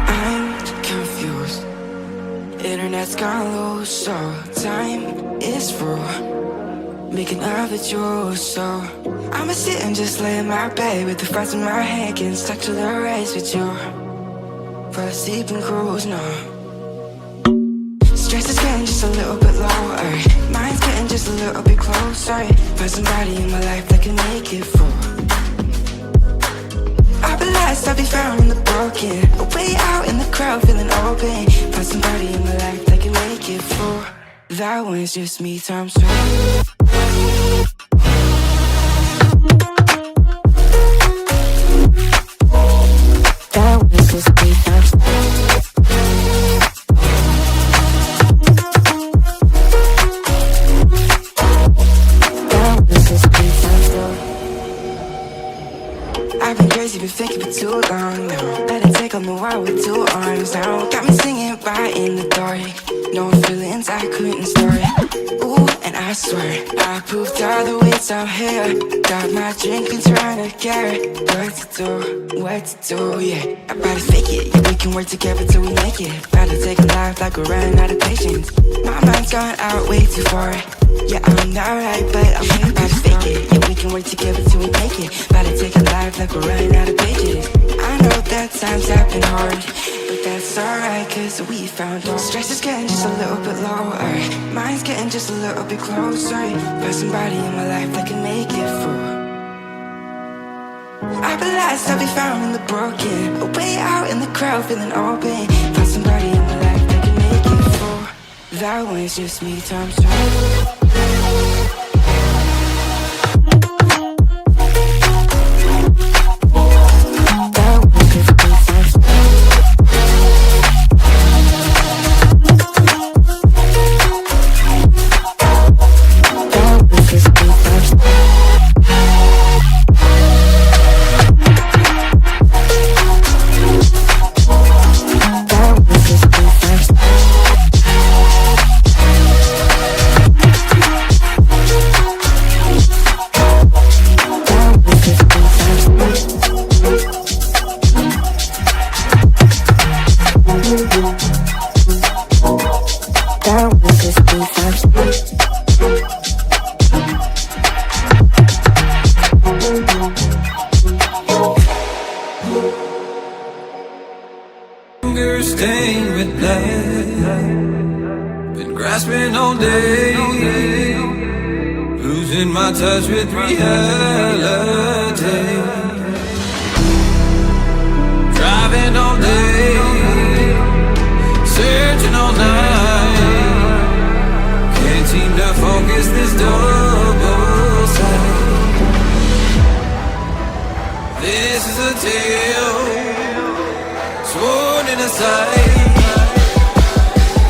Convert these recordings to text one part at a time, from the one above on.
I'm confused. Internet's gone loose, so time is through. Making love with you, so I'ma sit and just lay in my bed with the fries in my hand, getting stuck to the race with you. For a sleeping cruise, no. Stress is getting just a little bit lower. Mine's getting just a little bit closer. Find somebody in my life that can make it through. I'll be lost, I'll be found in the broken. Way out in the crowd, feeling open. Find somebody in my life that can make it through. That one's just me times two. That one's just me times two. I've been crazy, been thinking for too long now. Let it take on the world with two arms now. Got me singing right in the dark. No feelings I couldn't store it. Ooh, and I swear I proved all the ways I'm here. Got my drink and trying to get what to do, yeah. I better fake it, yeah, we can work together till we make it. Better take a life like we're running out of patience. My mind's gone out way too far. Yeah, I'm not right, but I'm here. Better fake it, yeah, we can work together till we make it. Better take a life like we're running out of pages. I know that times have been hard, but that's alright, cause we found hope. Stress is getting just a little bit lower. Mine's getting just a little bit closer. Find somebody in my life that can make it through. I'll be lost, I'll be found in the broken. Way out in the crowd, feeling open. Find somebody in my life that can make it through. That one's just me times two. Stained with blood, been grasping all day, losing my touch with reality, driving all day, searching all night, can't seem to focus this double sight. This is a tale sworn in a sight,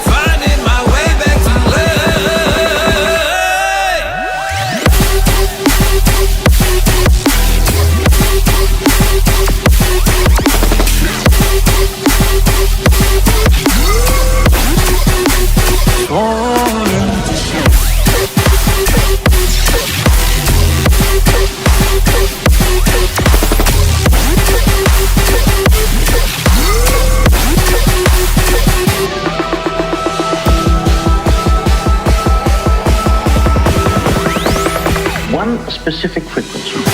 finding my way back to life. Sworn into shit. One specific frequency